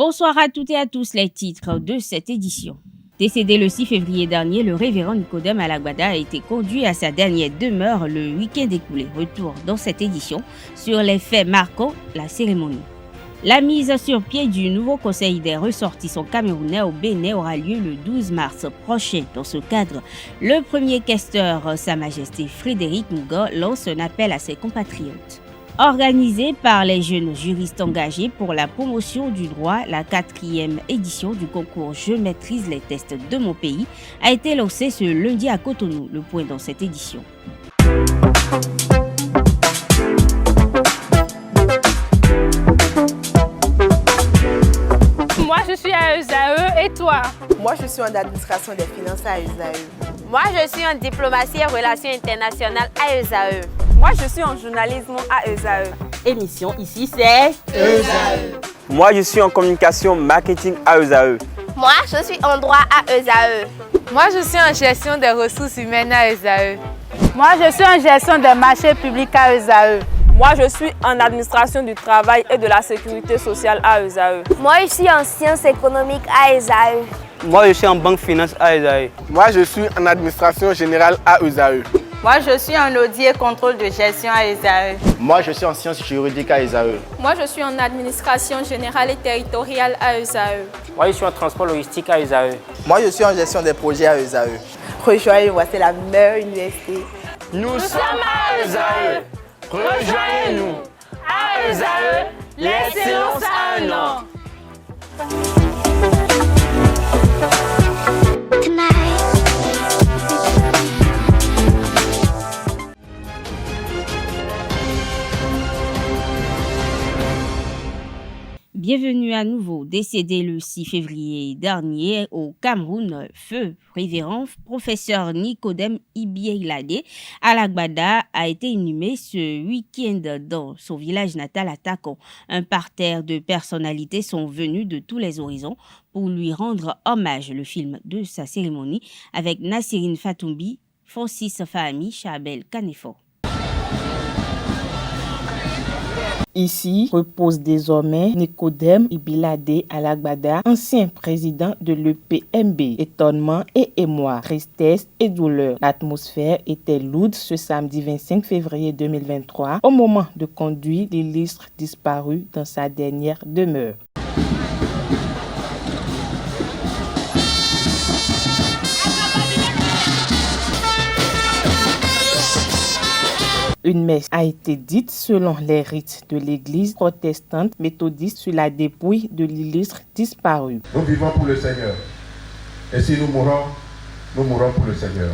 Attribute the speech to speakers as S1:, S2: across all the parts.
S1: Bonsoir à toutes et à tous, les titres de cette édition. Décédé le 6 février dernier, le révérend Nicodème Alagbada a été conduit à sa dernière demeure le week-end écoulé. Retour dans cette édition sur les faits marquant la cérémonie. La mise sur pied du nouveau conseil des ressortissants camerounais au Bénin aura lieu le 12 mars prochain. Dans ce cadre, le premier questeur, Sa Majesté Frédéric Mouga, lance un appel à ses compatriotes. Organisée par les jeunes juristes engagés pour la promotion du droit, la 4e édition du concours Je maîtrise les tests de mon pays a été lancée ce lundi à Cotonou. Le point dans cette édition.
S2: Moi, je suis à ESAE et toi?
S3: Moi, je suis en administration des finances à ESAE.
S4: Moi, je suis en diplomatie et relations internationales à ESAE.
S5: Moi, je suis en journalisme à ESAE.
S6: Émission ici, c'est
S7: ESAE. Moi, je suis en communication marketing à ESAE.
S8: Moi, je suis en droit à ESAE.
S9: Moi, je suis en gestion des ressources humaines à ESAE.
S2: Moi, je suis en gestion des marchés publics à ESAE.
S5: Moi, je suis en administration du travail et de la sécurité sociale à ESAE.
S8: Moi, je suis en sciences économiques à ESAE.
S10: Moi, je suis en banque finance à ESAE.
S11: Moi, je suis en administration générale à ESAE.
S12: Moi, je suis en audit et contrôle de gestion à ESAE.
S13: Moi, je suis en sciences juridiques à ESAE.
S14: Moi, je suis en administration générale et territoriale à ESAE.
S15: Moi, je suis en transport logistique à ESAE.
S16: Moi, je suis en gestion des projets à ESAE.
S3: Rejoignez-moi, c'est la meilleure université.
S17: Nous sommes à ESAE. Rejoignez-nous. À ESAE, l'excellence a un nom.
S1: Bienvenue à nouveau. Décédé le 6 février dernier au Cameroun, feu révérend professeur Nicodème Ibieilade Alagbada a été inhumé ce week-end dans son village natal à Takon. Un parterre de personnalités sont venus de tous les horizons pour lui rendre hommage. Le film de sa cérémonie avec Nassirine Fatoumbi, Francis Fahami, Chabel Kanefo.
S18: Ici repose désormais Nicodème Ibieilade Alagbada, ancien président de l'EPMB. Étonnement et émoi, tristesse et douleur. L'atmosphère était lourde ce samedi 25 février 2023 au moment de conduire l'illustre disparu dans sa dernière demeure. Une messe a été dite selon les rites de l'église protestante méthodiste sur la dépouille de l'illustre disparu.
S19: Nous vivons pour le Seigneur. Et si nous mourons pour le Seigneur.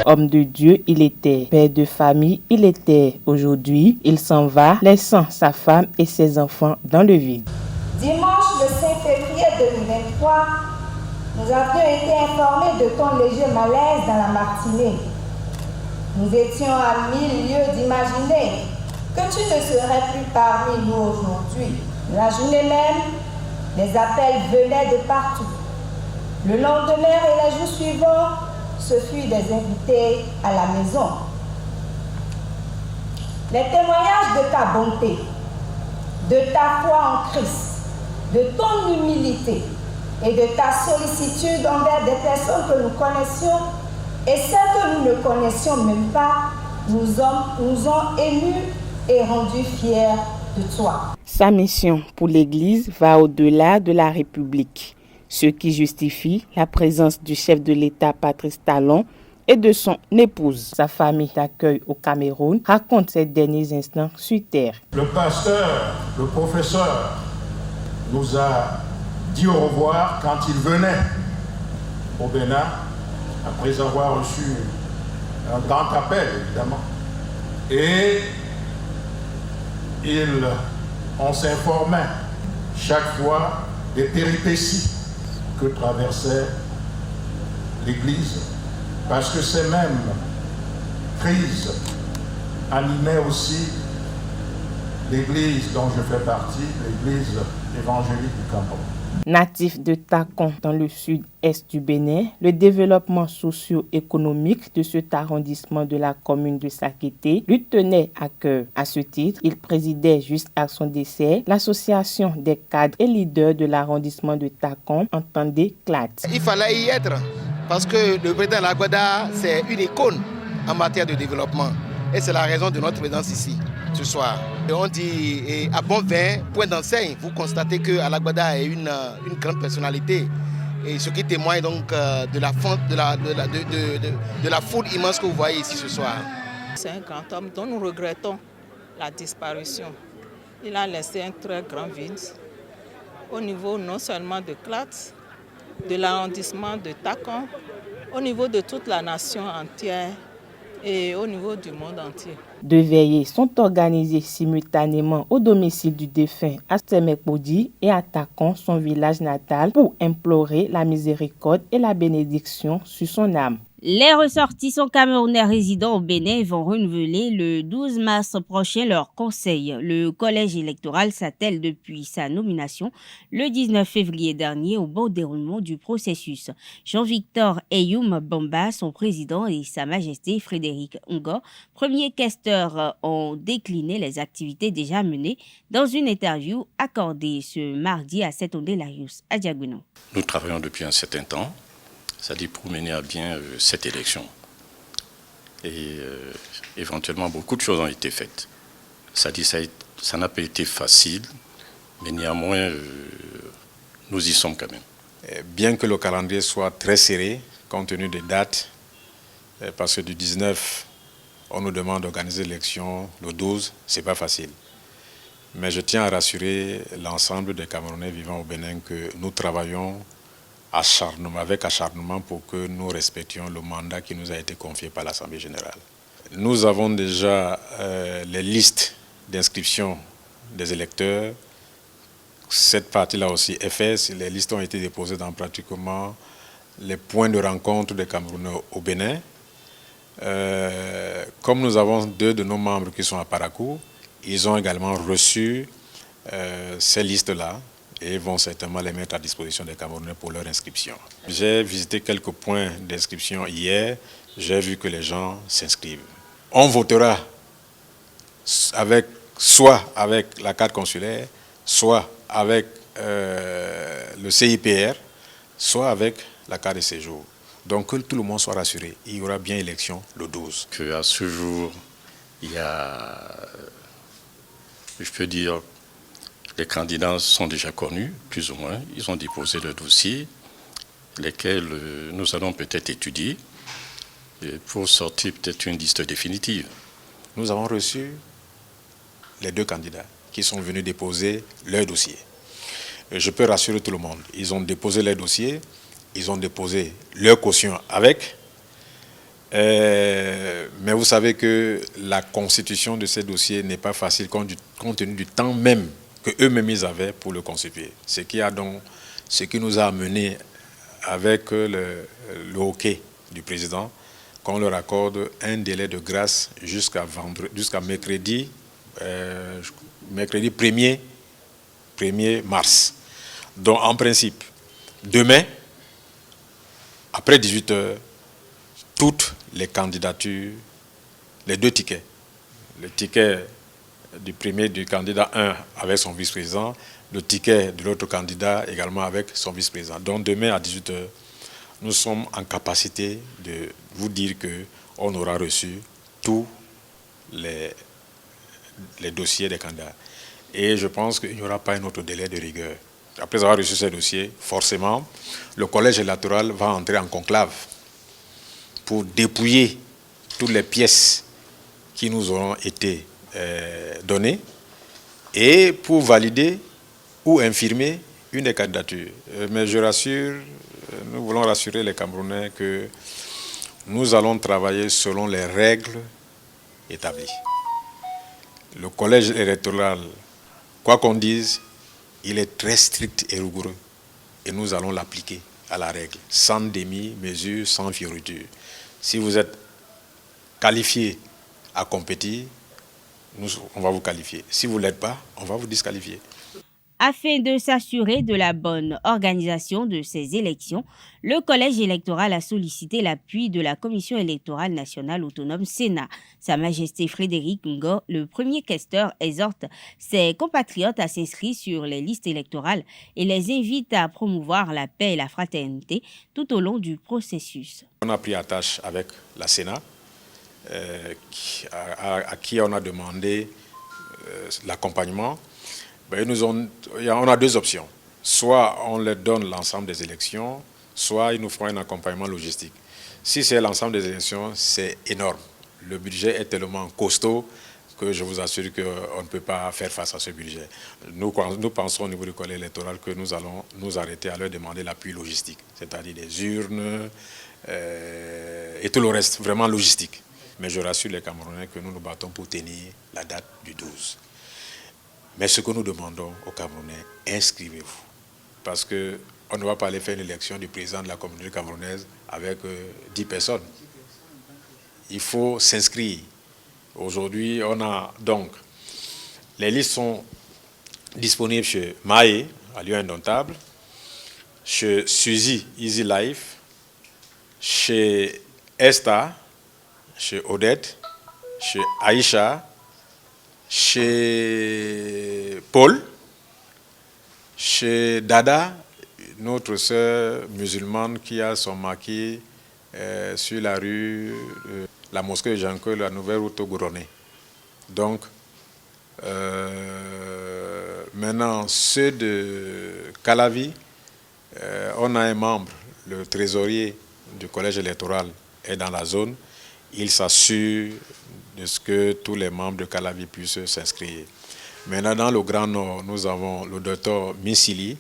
S18: Homme de Dieu, il était. Père de famille, il était. Aujourd'hui, il s'en va, laissant sa femme et ses enfants dans le vide.
S20: Dimanche le 5 février 2023, nous avions été informés de ton léger malaise dans la matinée. Nous étions à 1000 lieues d'imaginer que tu ne serais plus parmi nous aujourd'hui. La journée même, les appels venaient de partout. Le lendemain et les jours suivants, ce fut des invités à la maison. Les témoignages de ta bonté, de ta foi en Christ, de ton humilité, et de ta sollicitude envers des personnes que nous connaissions et celles que nous ne connaissions même pas, nous ont émus et rendus fiers de toi.
S18: Sa mission pour l'Église va au-delà de la République, ce qui justifie la présence du chef de l'État Patrice Talon et de son épouse. Sa famille d'accueil au Cameroun raconte ses derniers instants sur terre.
S19: Le pasteur, le professeur, nous a dit au revoir quand il venait au Bénin, après avoir reçu un grand appel, évidemment. Et on s'informait chaque fois des péripéties que traversait l'Église, parce que ces mêmes crises animaient aussi l'Église dont je fais partie, l'Église évangélique du Cameroun.
S18: Natif de Takon dans le sud-est du Bénin, le développement socio-économique de cet arrondissement de la commune de Sakété lui tenait à cœur. À ce titre, il présidait jusqu'à son décès l'association des cadres et leaders de l'arrondissement de Takon, entendez CLAT.
S21: Il fallait y être parce que le président Alagbada, c'est une icône en matière de développement. Et c'est la raison de notre présence ici ce soir. Et on dit à bon vin, point d'enseigne, vous constatez que Alagbada est une grande personnalité. Et ce qui témoigne donc de la foule immense que vous voyez ici ce soir.
S22: C'est un grand homme dont nous regrettons la disparition. Il a laissé un très grand vide au niveau non seulement de CLAT, de l'arrondissement de Takon, au niveau de toute la nation entière et au niveau du monde entier.
S18: Deux veillées sont organisées simultanément au domicile du défunt à Semekpodi et à Takon, son village natal, pour implorer la miséricorde et la bénédiction sur son âme.
S1: Les ressortissants camerounais résidant au Bénin vont renouveler le 12 mars prochain leur conseil. Le collège électoral s'attelle depuis sa nomination le 19 février dernier au bon déroulement du processus. Jean-Victor Eyoum Bamba, son président, et Sa Majesté Frédéric Ngo, premier questeur, ont décliné les activités déjà menées dans une interview accordée ce mardi à Setondé-Larius à Diagono.
S23: Nous travaillons depuis un certain temps. C'est-à-dire pour mener à bien cette élection. Et éventuellement, beaucoup de choses ont été faites. C'est-à-dire ça n'a pas été facile, mais néanmoins, nous y sommes quand même.
S24: Bien que le calendrier soit très serré, compte tenu des dates, parce que du 19, on nous demande d'organiser l'élection le 12, ce n'est pas facile. Mais je tiens à rassurer l'ensemble des Camerounais vivant au Bénin que nous travaillons avec acharnement pour que nous respections le mandat qui nous a été confié par l'Assemblée générale. Nous avons déjà les listes d'inscription des électeurs. Cette partie-là aussi est faite. Les listes ont été déposées dans pratiquement les points de rencontre des Camerounais au Bénin. Comme nous avons deux de nos membres qui sont à Parakou, ils ont également reçu ces listes-là et vont certainement les mettre à disposition des Camerounais pour leur inscription. J'ai visité quelques points d'inscription hier, j'ai vu que les gens s'inscrivent. On votera soit avec la carte consulaire, soit avec le CIPR, soit avec la carte de séjour. Donc que tout le monde soit rassuré, il y aura bien élection le 12.
S23: À ce jour, il y a, je peux dire, les candidats sont déjà connus, plus ou moins. Ils ont déposé le dossier, lesquels nous allons peut-être étudier pour sortir peut-être une liste définitive.
S24: Nous avons reçu les deux candidats qui sont venus déposer leur dossier. Je peux rassurer tout le monde. Ils ont déposé leur dossier, ils ont déposé leur caution avec. Mais vous savez que la constitution de ces dossiers n'est pas facile compte tenu du temps même qu'eux-mêmes ils avaient pour le constituer. Ce qui nous a amené avec le hockey du président qu'on leur accorde un délai de grâce jusqu'à mercredi 1er mars. Donc en principe, demain, après 18h, toutes les candidatures, les deux tickets, le ticket du candidat 1 avec son vice-président, le ticket de l'autre candidat également avec son vice-président. Donc demain à 18h, nous sommes en capacité de vous dire qu'on aura reçu tous les dossiers des candidats. Et je pense qu'il n'y aura pas un autre délai de rigueur. Après avoir reçu ces dossiers, forcément, le collège électoral va entrer en conclave pour dépouiller toutes les pièces qui nous auront été données et pour valider ou infirmer une des candidatures. Mais je rassure, nous voulons rassurer les Camerounais que nous allons travailler selon les règles établies. Le collège électoral, quoi qu'on dise, il est très strict et rigoureux et nous allons l'appliquer à la règle, sans demi-mesure, sans fioriture. Si vous êtes qualifié à compétir, on va vous qualifier. Si vous ne l'êtes pas, on va vous disqualifier.
S1: Afin de s'assurer de la bonne organisation de ces élections, le collège électoral a sollicité l'appui de la Commission électorale nationale autonome Sénat. Sa Majesté Frédéric Ngo, le premier questeur, exhorte ses compatriotes à s'inscrire sur les listes électorales et les invite à promouvoir la paix et la fraternité tout au long du processus.
S24: On a pris attache avec la Sénat, à qui on a demandé l'accompagnement. On a deux options. Soit on leur donne l'ensemble des élections, soit ils nous feront un accompagnement logistique. Si c'est l'ensemble des élections, c'est énorme. Le budget est tellement costaud que je vous assure qu'on ne peut pas faire face à ce budget. Nous pensons au niveau du collège électoral que nous allons nous arrêter à leur demander l'appui logistique, c'est-à-dire des urnes et tout le reste, vraiment logistique. Mais je rassure les Camerounais que nous nous battons pour tenir la date du 12. Mais ce que nous demandons aux Camerounais, inscrivez-vous. Parce qu'on ne va pas aller faire une élection du président de la communauté camerounaise avec 10 personnes. Il faut s'inscrire. Aujourd'hui, on a donc... Les listes sont disponibles chez Maé, à Lyon Indomptable, chez Suzy Easy Life, chez Esther, chez Odette, chez Aïcha, chez Paul, chez Dada, notre sœur musulmane qui a son maquis sur la rue, la mosquée de Jean-Claude, la nouvelle route au Gouronné. Donc, maintenant, ceux de Calavi, on a un membre, le trésorier du collège électoral est dans la zone. Il s'assure de ce que tous les membres de Calavi puissent s'inscrire. Maintenant, dans le Grand Nord, nous avons le docteur Missili,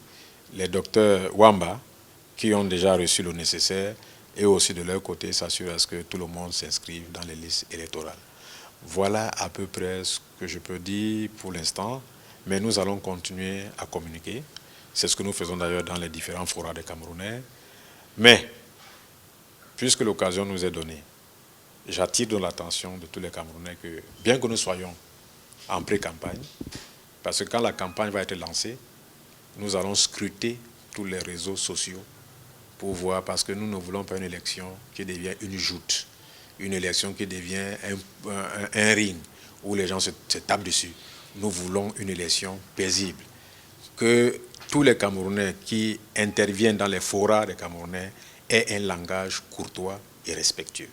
S24: les docteurs Wamba, qui ont déjà reçu le nécessaire, et aussi de leur côté s'assurer à ce que tout le monde s'inscrive dans les listes électorales. Voilà à peu près ce que je peux dire pour l'instant, mais nous allons continuer à communiquer. C'est ce que nous faisons d'ailleurs dans les différents forats des Camerounais. Mais, puisque l'occasion nous est donnée, j'attire de l'attention de tous les Camerounais que, bien que nous soyons en pré-campagne, parce que quand la campagne va être lancée, nous allons scruter tous les réseaux sociaux pour voir, parce que nous ne voulons pas une élection qui devient une joute, une élection qui devient un ring où les gens se tapent dessus. Nous voulons une élection paisible, que tous les Camerounais qui interviennent dans les forats des Camerounais aient un langage courtois et respectueux.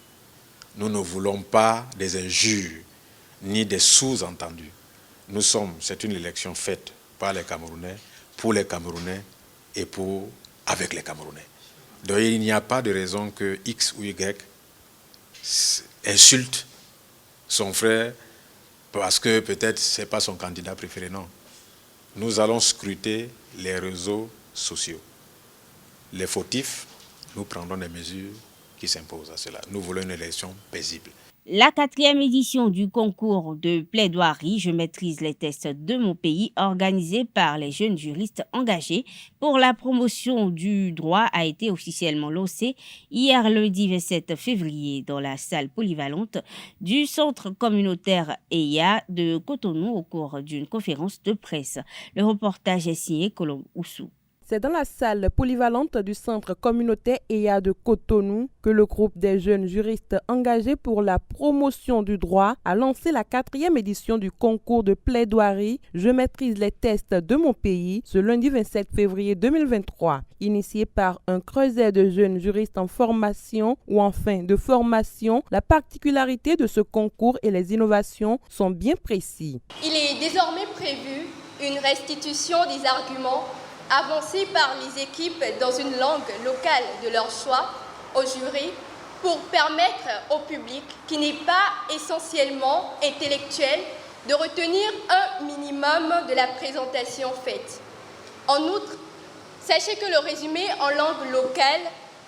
S24: Nous ne voulons pas des injures ni des sous-entendus. C'est une élection faite par les Camerounais, pour les Camerounais et avec les Camerounais. Donc il n'y a pas de raison que X ou Y insulte son frère parce que peut-être ce n'est pas son candidat préféré. Non. Nous allons scruter les réseaux sociaux. Les fautifs, nous prendrons des mesures qui s'imposent à cela. Nous voulons une élection paisible.
S1: La 4e édition du concours de plaidoirie « Je maîtrise les tests de mon pays » organisé par les jeunes juristes engagés pour la promotion du droit a été officiellement lancée hier lundi 27 février dans la salle polyvalente du centre communautaire EIA de Cotonou au cours d'une conférence de presse. Le reportage est signé Colombe Oussou.
S4: C'est dans la salle polyvalente du centre communautaire EIA de Cotonou que le groupe des jeunes juristes engagés pour la promotion du droit a lancé la 4e édition du concours de plaidoirie « Je maîtrise les tests de mon pays » ce lundi 27 février 2023. Initié par un creuset de jeunes juristes en formation ou en fin de formation, la particularité de ce concours et les innovations sont bien précis.
S6: Il est désormais prévu une restitution des arguments avancés par les équipes dans une langue locale de leur choix au jury pour permettre au public qui n'est pas essentiellement intellectuel de retenir un minimum de la présentation faite. En outre, sachez que le résumé en langue locale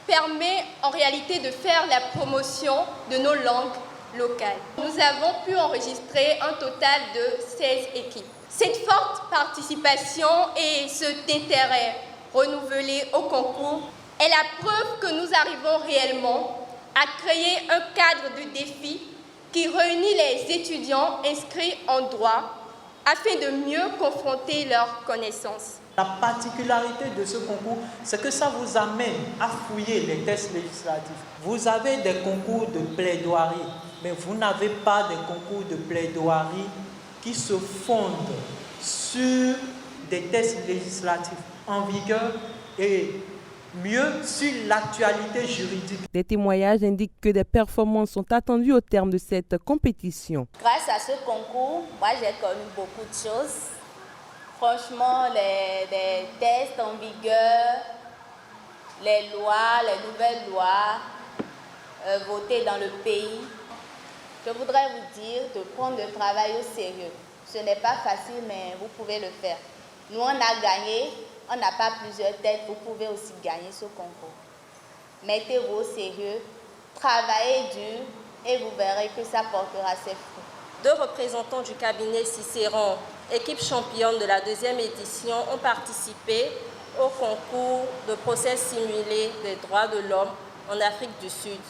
S6: permet en réalité de faire la promotion de nos langues locales. Nous avons pu enregistrer un total de 16 équipes. Cette forte participation et cet intérêt renouvelé au concours est la preuve que nous arrivons réellement à créer un cadre de défi qui réunit les étudiants inscrits en droit afin de mieux confronter leurs connaissances.
S2: La particularité de ce concours, c'est que ça vous amène à fouiller les tests législatifs. Vous avez des concours de plaidoirie, mais vous n'avez pas des concours de plaidoirie qui se fondent sur des tests législatifs en vigueur et mieux sur l'actualité juridique.
S4: Des témoignages indiquent que des performances sont attendues au terme de cette compétition.
S5: Grâce à ce concours, moi j'ai connu beaucoup de choses. Franchement, les tests en vigueur, les lois, les nouvelles lois votées dans le pays, je voudrais vous dire de prendre le travail au sérieux. Ce n'est pas facile, mais vous pouvez le faire. Nous, on a gagné, on n'a pas plusieurs têtes, vous pouvez aussi gagner ce concours. Mettez-vous au sérieux, travaillez dur et vous verrez que ça portera ses fruits.
S6: 2 représentants du cabinet Cicéron, équipe championne de la 2e édition, ont participé au concours de procès simulé des droits de l'homme en Afrique du Sud.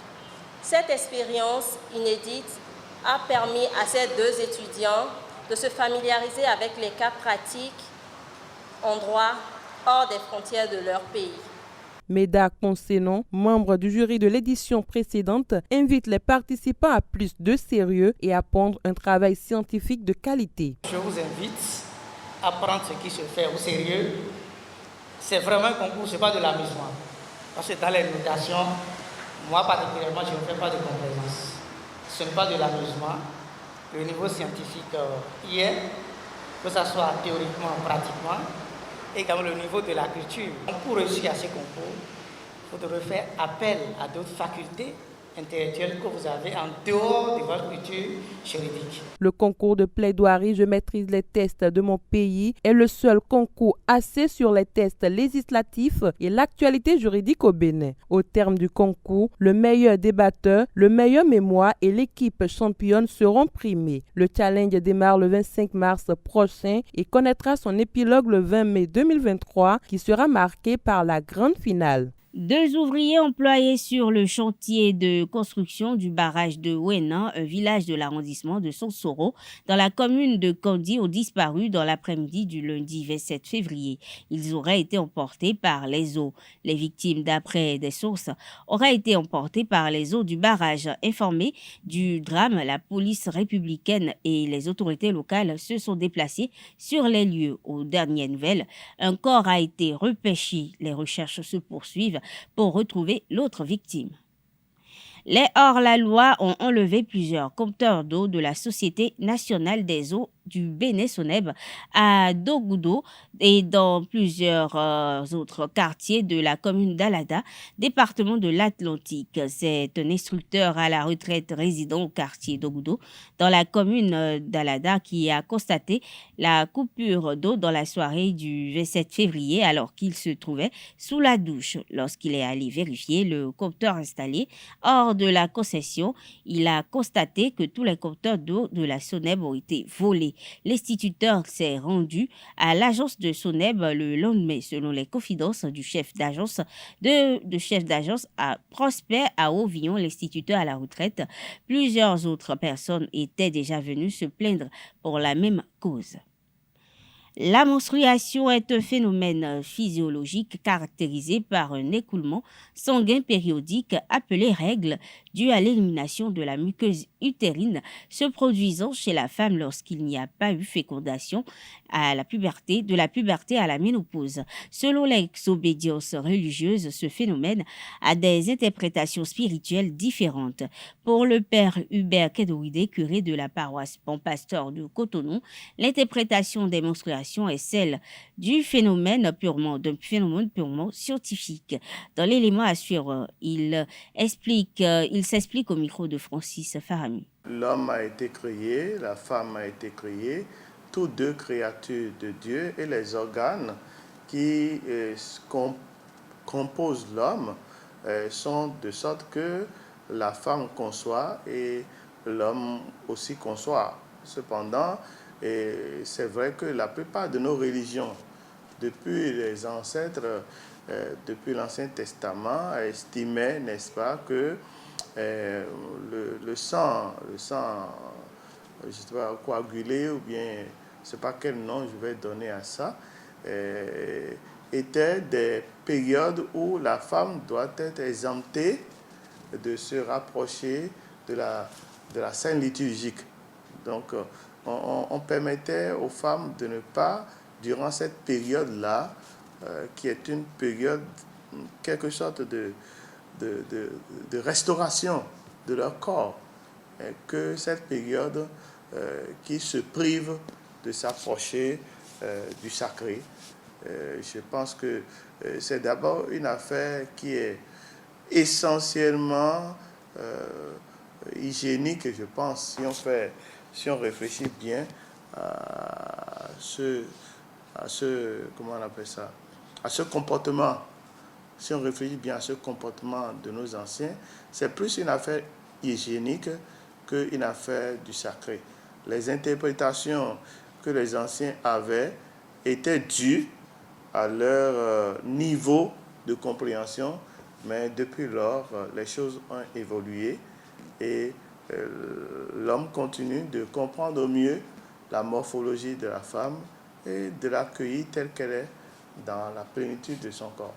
S6: Cette expérience inédite a permis à ces 2 étudiants de se familiariser avec les cas pratiques en droit hors des frontières de leur pays.
S4: Meda Consénon, membre du jury de l'édition précédente, invite les participants à plus de sérieux et à prendre un travail scientifique de qualité.
S2: Je vous invite à prendre ce qui se fait au sérieux. C'est vraiment un concours, ce n'est pas de l'amusement. Parce que dans les notations, moi particulièrement, je ne fais pas de complaisance. Ce n'est pas de l'amusement. Le niveau scientifique y est, que ce soit théoriquement, pratiquement, et quand le niveau de la culture. Pour réussir à ce concours, il faudrait faire appel à d'autres facultés intellectuelles que vous avez en dehors de votre culture juridique.
S4: Le concours de plaidoirie « Je maîtrise les tests de mon pays » est le seul concours axé sur les tests législatifs et l'actualité juridique au Bénin. Au terme du concours, le meilleur débatteur, le meilleur mémoire et l'équipe championne seront primés. Le challenge démarre le 25 mars prochain et connaîtra son épilogue le 20 mai 2023 qui sera marqué par la grande finale.
S1: 2 ouvriers employés sur le chantier de construction du barrage de Ouénan, un village de l'arrondissement de Sonsoro, dans la commune de Kandi, ont disparu dans l'après-midi du lundi 27 février. Ils auraient été emportés par les eaux. Les victimes, d'après des sources, auraient été emportées par les eaux du barrage. Informés du drame, la police républicaine et les autorités locales se sont déplacées sur les lieux. Aux dernières nouvelles, un corps a été repêché. Les recherches se poursuivent pour retrouver l'autre victime. Les hors-la-loi ont enlevé plusieurs compteurs d'eau de la Société nationale des eaux du Bénin-Soneb à Dogoudo et dans plusieurs autres quartiers de la commune d'Alada, département de l'Atlantique. C'est un instructeur à la retraite résidant au quartier Dogoudo dans la commune d'Alada qui a constaté la coupure d'eau dans la soirée du 27 février alors qu'il se trouvait sous la douche. Lorsqu'il est allé vérifier le compteur installé hors de la concession, il a constaté que tous les compteurs d'eau de la Soneb ont été volés. L'instituteur s'est rendu à l'agence de Soneb le lendemain, selon les confidences du chef d'agence à Prosper à Auvillon, l'instituteur à la retraite. Plusieurs autres personnes étaient déjà venues se plaindre pour la même cause. La menstruation est un phénomène physiologique caractérisé par un écoulement sanguin périodique appelé règle, dû à l'élimination de la muqueuse utérine se produisant chez la femme lorsqu'il n'y a pas eu fécondation de la puberté à la ménopause. Selon les obédiences religieuses, ce phénomène a des interprétations spirituelles différentes. Pour le père Hubert Kedouide, curé de la paroisse Bon Pasteur de Cotonou, l'interprétation des menstruations est celle d'un phénomène purement scientifique. Dans l'élément à suivre, il s'explique au micro de Francis Farami.
S11: L'homme a été créé, la femme a été créée, tous 2 créatures de Dieu, et les organes qui composent l'homme sont de sorte que la femme conçoit et l'homme aussi conçoit. Cependant, c'est vrai que la plupart de nos religions, depuis les ancêtres, depuis l'Ancien Testament, estimaient, n'est-ce pas, que le sang je sais pas, coagulé ou bien sais pas quel nom je vais donner à ça, étaient des périodes où la femme doit être exemptée de se rapprocher de la scène liturgique. Donc, on permettait aux femmes de ne pas, durant cette période-là, qui est une période, quelque sorte de restauration de leur corps, que cette période qui se prive de s'approcher du sacré. Je pense que c'est d'abord une affaire qui est essentiellement hygiénique, je pense, si on réfléchit bien à comment on appelle ça, à ce comportement. Si on réfléchit bien à ce comportement de nos anciens, c'est plus une affaire hygiénique qu'une affaire du sacré. Les interprétations que les anciens avaient étaient dues à leur niveau de compréhension, mais depuis lors, les choses ont évolué et l'homme continue de comprendre au mieux la morphologie de la femme et de l'accueillir telle qu'elle est dans la plénitude de son corps.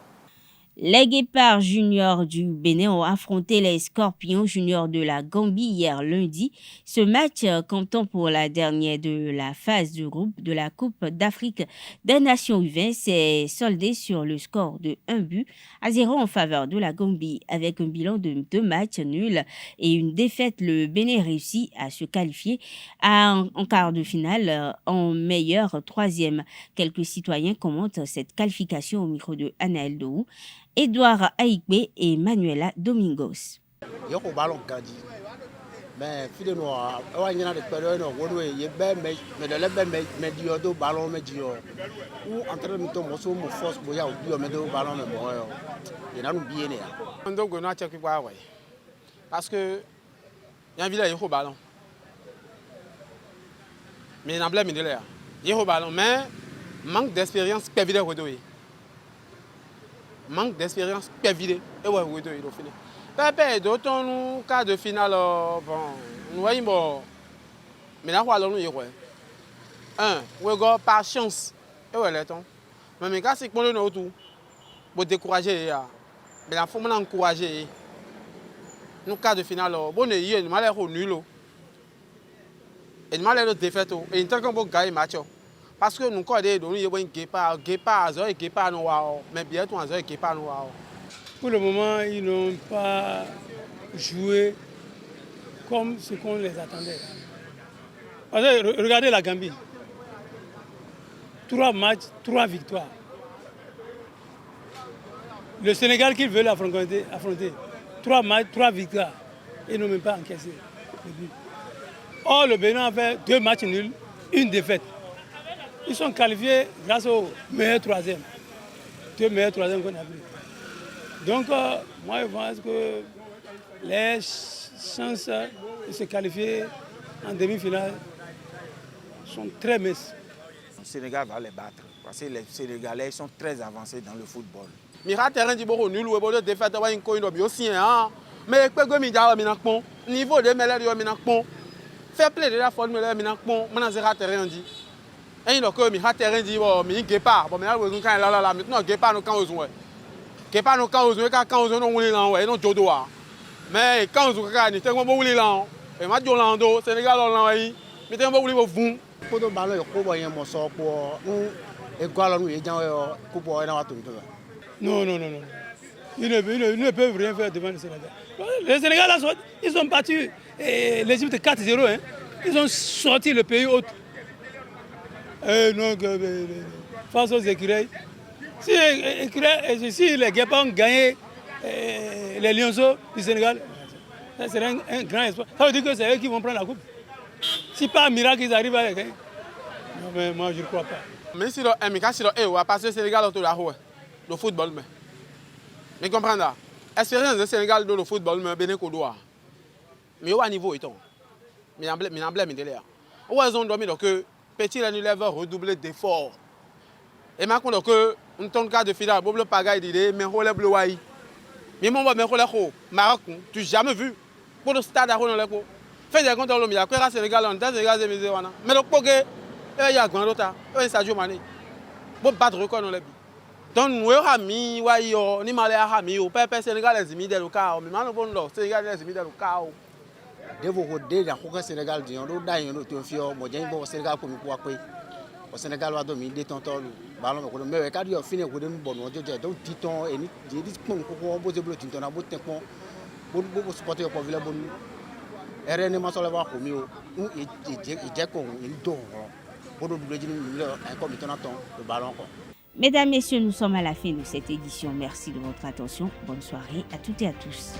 S1: Les Guépards juniors du Bénin ont affronté les Scorpions juniors de la Gambie hier lundi. Ce match, comptant pour la dernière de la phase de groupe de la Coupe d'Afrique des Nations U20, s'est soldé sur le score de 1-0 en faveur de la Gambie. Avec un bilan de 2 matchs nuls et une défaite, le Bénin réussit à se qualifier en quart de finale en meilleur 3e. Quelques citoyens commentent cette qualification au micro de Anaël Dohou, Edouard Aïkbe et Manuela Domingos.
S7: Parce que il y a un village au ballon. Mais l'emblème est là. Il y a au ballon, mais manque d'expérience peut vider redoué. Manque d'expérience peut vider et ouais redoué il fini. Pépé d'autant nous cas de finale bon, nous voyons bon. Mais là quoi nous y quoi. We go par chance et ouais là ton. Mais quand c'est qu'on le nous tout pour décourager ya. Mais la faut m'en encourager. Nous cas de finale bon et il m'a l'air au nul. Et m'a l'air de défaite et tant qu'on peut gagner match. Parce que nous connaissons nous y a Guépard et Guépard nous mais bientôt un Guépard nous.
S8: Pour le moment, ils n'ont pas joué comme ce qu'on les attendait. Parce que regardez la Gambie. 3 matchs, 3 victoires. Le Sénégal qu'ils veulent affronter, 3 matchs, 3 victoires. Ils n'ont même pas encaissé le but. Or, le Bénin a fait 2 matchs nuls, 1 défaite. Ils sont qualifiés grâce au meilleur 3e. 2 meilleurs 3e qu'on a pris. Donc, moi, je pense que les chances de se qualifier en demi-finale sont très minces.
S9: Le Sénégal va les battre parce que les Sénégalais sont très avancés dans le football.
S7: Mira terrain dit beaucoup nul ou bon défaite va une coin aussi hein. Mais que go mi ja mi na pon niveau de mele yo mi na pon. Fair play de la forme mele mi na pon. Mon zéro terrain dit. Et il que mi ha terrain dit bon mi Guépard bon mais là vous quand là maintenant Guépard nous quand besoin. Guépard nous quand besoin quand besoin non wuli là ouais non jodo a. Mais quand vous quand ni tengo bo wuli là. Et ma Jolando Sénégal là yi. Mi tengo bo wuli bo fun.
S9: Pour le ballon ko bo yen mo so pour nous et quoi nous y a ko bo na watu.
S8: Non. Ils ne peuvent rien faire devant le Sénégal. Les Sénégalais, ils ont battu l'Égypte 4-0. Hein. Ils ont sorti le pays autre. Face aux écureuils. Si les Guépards ont gagné les Lionceaux du Sénégal, ça serait un grand espoir. Ça veut dire que c'est eux qui vont prendre la coupe. Si par miracle ils arrivent à les gagner. Non, mais moi je ne crois pas.
S7: Mais si on va passer le Sénégal autour de la rue, le football. Mais comprenez là, l'expérience du Sénégal dans le football, mais bien qu'on doit. Mais au niveau est on. Mais emblème est là. Où ils ont dormi donc que petit l'annulaire va redoubler d'efforts. Et maintenant que on tombe cas de finale, bon le pagaille d'idée, mais on le bleu waï. Mais mon mais on le Maroc, tu jamais vu pour le stade à Ronaldo. Fait des comptes dans le Sénégal, on t'a Sénégal c'est misé wana. Mais le poké il y a grand lota, il y a Sadio Mané. Bon battre record dans les buts. Donc nous rami wa yo ni malé rami o pépé Sénégal les imi de local, mais manu bon lo Sénégal les imi de local.
S9: Devo rodé dans le Sénégal di on do da yon to fio mo jeng bo Sénégal ko mi ko akwe. Au Sénégal wa do mi de tonton ballon ko me ka di o fini ko de mi bon o jojo donc titon et ni di pon ko bo zeblo titon na bo tekon bo supporter ko vile bon RN ma so le wa ko mi o e je ko ni do bo do double ni un comme titon le ballon ko.
S1: Mesdames, Messieurs, nous sommes à la fin de cette édition. Merci de votre attention. Bonne soirée à toutes et à tous.